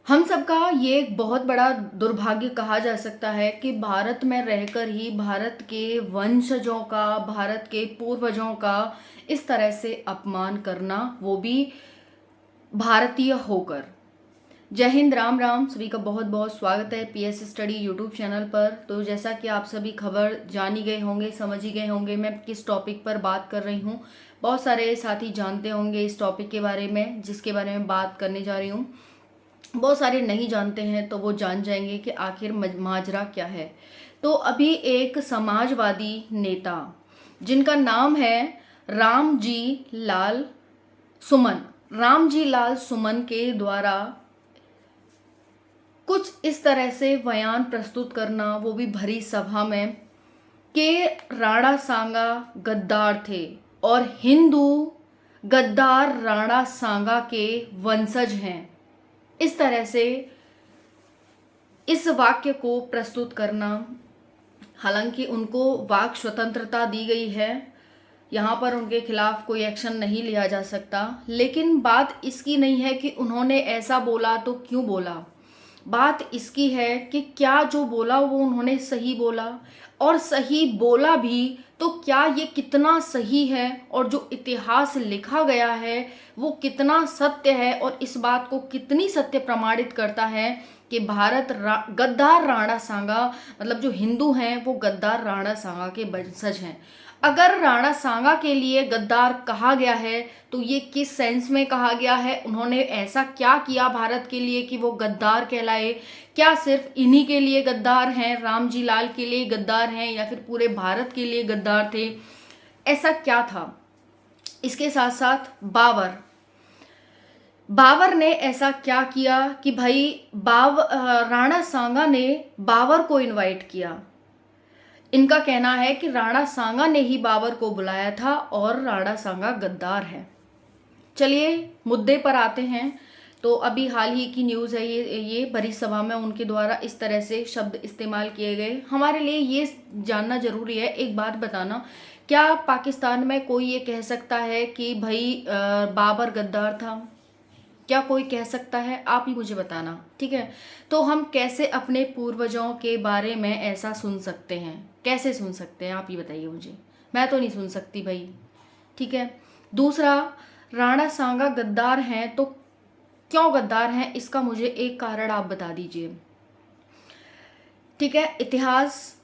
हम सबका ये एक बहुत बड़ा दुर्भाग्य कहा जा सकता है कि भारत में रहकर ही भारत के वंशजों का, भारत के पूर्वजों का इस तरह से अपमान करना, वो भी भारतीय होकर। जय हिंद, राम राम। सभी का बहुत बहुत स्वागत है पीएस स्टडी यूट्यूब चैनल पर। तो जैसा कि आप सभी खबर जान ही गए होंगे, समझ ही गए होंगे मैं किस टॉपिक पर बात कर रही हूँ। बहुत सारे साथी जानते होंगे इस टॉपिक के बारे में, जिसके बारे में बात करने जा रही हूँ। बहुत सारे नहीं जानते हैं तो वो जान जाएंगे कि आखिर माजरा क्या है। तो अभी एक समाजवादी नेता जिनका नाम है रामजी लाल सुमन, रामजी लाल सुमन के द्वारा कुछ इस तरह से बयान प्रस्तुत करना, वो भी भरी सभा में, कि राणा सांगा गद्दार थे और हिंदू गद्दार राणा सांगा के वंशज हैं। इस तरह से इस वाक्य को प्रस्तुत करना, हालांकि उनको वाक स्वतंत्रता दी गई है, यहाँ पर उनके खिलाफ कोई एक्शन नहीं लिया जा सकता, लेकिन बात इसकी नहीं है कि उन्होंने ऐसा बोला तो क्यों बोला। बात इसकी है कि क्या जो बोला वो उन्होंने सही बोला, और सही बोला भी तो क्या ये कितना सही है, और जो इतिहास लिखा गया है वो कितना सत्य है, और इस बात को कितनी सत्य प्रमाणित करता है कि गद्दार राणा सांगा, मतलब जो हिंदू हैं वो गद्दार राणा सांगा के वंशज हैं। अगर राणा सांगा के लिए गद्दार कहा गया है तो ये किस सेंस में कहा गया है, उन्होंने ऐसा क्या किया भारत के लिए कि वो गद्दार कहलाए। क्या सिर्फ इन्हीं के लिए गद्दार हैं, रामजी लाल के लिए गद्दार हैं, या फिर पूरे भारत के लिए गद्दार थे, ऐसा क्या था। इसके साथ साथ बाबर ने ऐसा क्या किया कि भाई राणा सांगा ने बाबर को इनवाइट किया। इनका कहना है कि राणा सांगा ने ही बाबर को बुलाया था और राणा सांगा गद्दार है। चलिए मुद्दे पर आते हैं। तो अभी हाल ही की न्यूज़ है, ये बड़ी सभा में उनके द्वारा इस तरह से शब्द इस्तेमाल किए गए। हमारे लिए ये जानना जरूरी है, एक बात बताना, क्या पाकिस्तान में कोई ये कह सकता है कि भाई बाबर गद्दार था? क्या कोई कह सकता है? आप ही मुझे बताना, ठीक है। तो हम कैसे अपने पूर्वजों के बारे में ऐसा सुन सकते हैं, कैसे सुन सकते हैं, आप ही बताइए मुझे। मैं तो नहीं सुन सकती भाई, ठीक है। दूसरा, राणा सांगा गद्दार हैं तो क्यों गद्दार हैं, इसका मुझे एक कारण आप बता दीजिए, ठीक है। इतिहास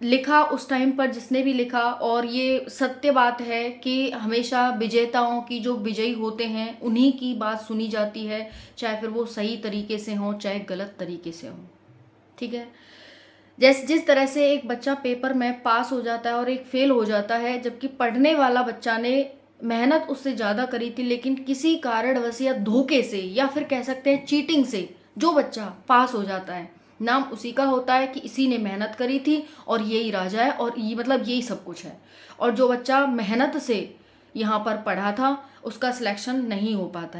लिखा उस टाइम पर जिसने भी लिखा, और ये सत्य बात है कि हमेशा विजेताओं की, जो विजयी होते हैं उन्हीं की बात सुनी जाती है, चाहे फिर वो सही तरीके से हो चाहे गलत तरीके से हो, ठीक है। जिस तरह से एक बच्चा पेपर में पास हो जाता है और एक फेल हो जाता है, जबकि पढ़ने वाला बच्चा ने मेहनत उससे ज़्यादा करी थी, लेकिन किसी कारणवश या धोखे से, या फिर कह सकते हैं चीटिंग से, जो बच्चा पास हो जाता है, नाम उसी का होता है कि इसी ने मेहनत करी थी और यही राजा है, और ये मतलब यही सब कुछ है। और जो बच्चा मेहनत से यहाँ पर पढ़ा था उसका सिलेक्शन नहीं हो पाता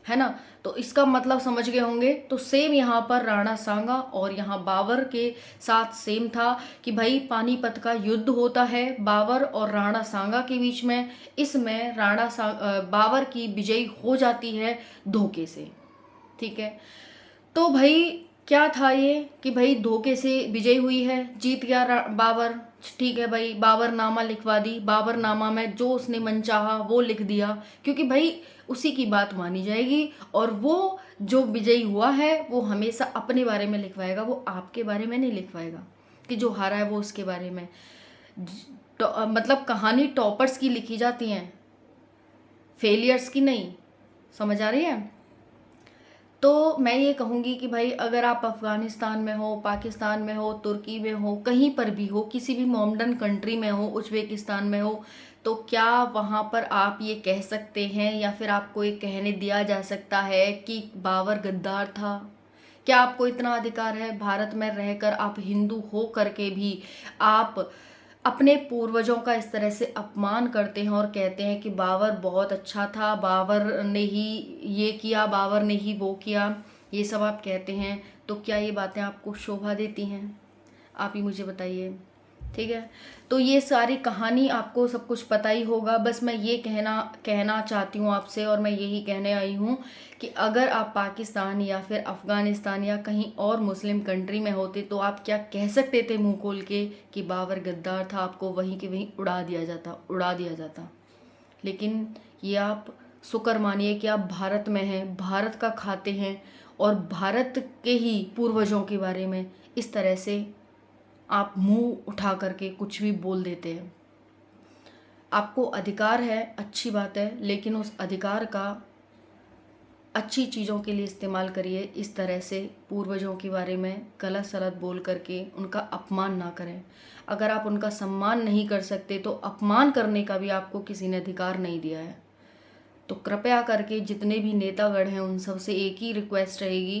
है ना। तो इसका मतलब समझ गए होंगे। तो सेम यहाँ पर राणा सांगा और यहाँ बाबर के साथ सेम था कि भाई पानीपत का युद्ध होता है बाबर और राणा सांगा के बीच में। इसमें बाबर की विजयी हो जाती है धोखे से, ठीक है। तो भाई क्या था ये कि भाई धोखे से विजय हुई है, जीत गया बाबर, ठीक है भाई। बाबरनामा लिखवा दी, बाबरनामा में जो उसने मन चाहा वो लिख दिया, क्योंकि भाई उसी की बात मानी जाएगी, और वो जो विजयी हुआ है वो हमेशा अपने बारे में लिखवाएगा, वो आपके बारे में नहीं लिखवाएगा कि जो हारा है वो उसके बारे में। तो, मतलब कहानी टॉपर्स की लिखी जाती हैं, फेलियर्स की नहीं। समझ आ रही है। तो मैं ये कहूँगी कि भाई अगर आप अफ़गानिस्तान में हो, पाकिस्तान में हो, तुर्की में हो, कहीं पर भी हो, किसी भी मॉडर्न कंट्री में हो, उज़्बेकिस्तान में हो, तो क्या वहाँ पर आप ये कह सकते हैं, या फिर आपको ये कहने दिया जा सकता है कि बाबर गद्दार था? क्या आपको इतना अधिकार है भारत में रहकर, आप हिंदू हो करके भी आप अपने पूर्वजों का इस तरह से अपमान करते हैं और कहते हैं कि बाबर बहुत अच्छा था, बाबर ने ही ये किया, बाबर ने ही वो किया, ये सब आप कहते हैं। तो क्या ये बातें आपको शोभा देती हैं? आप ही मुझे बताइए। ठीक है। तो ये सारी कहानी आपको सब कुछ पता ही होगा। बस मैं ये कहना चाहती हूँ आपसे, और मैं यही कहने आई हूँ कि अगर आप पाकिस्तान या फिर अफ़गानिस्तान या कहीं और मुस्लिम कंट्री में होते तो आप क्या कह सकते थे मुंह खोल के कि बाबर गद्दार था, आपको वहीं के वहीं उड़ा दिया जाता। लेकिन ये आप शुक्र मानिए कि आप भारत में हैं, भारत का खाते हैं, और भारत के ही पूर्वजों के बारे में इस तरह से आप मुंह उठा करके कुछ भी बोल देते हैं। आपको अधिकार है, अच्छी बात है, लेकिन उस अधिकार का अच्छी चीज़ों के लिए इस्तेमाल करिए। इस तरह से पूर्वजों के बारे में गलत सलत बोल करके उनका अपमान ना करें। अगर आप उनका सम्मान नहीं कर सकते तो अपमान करने का भी आपको किसी ने अधिकार नहीं दिया है। तो कृपया करके जितने भी नेतागण हैं उन सब से एक ही रिक्वेस्ट रहेगी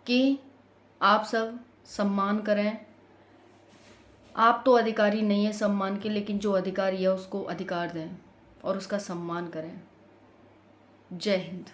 कि आप सब सम्मान करें। आप तो अधिकारी नहीं है सम्मान के, लेकिन जो अधिकारी है उसको अधिकार दें और उसका सम्मान करें। जय हिंद।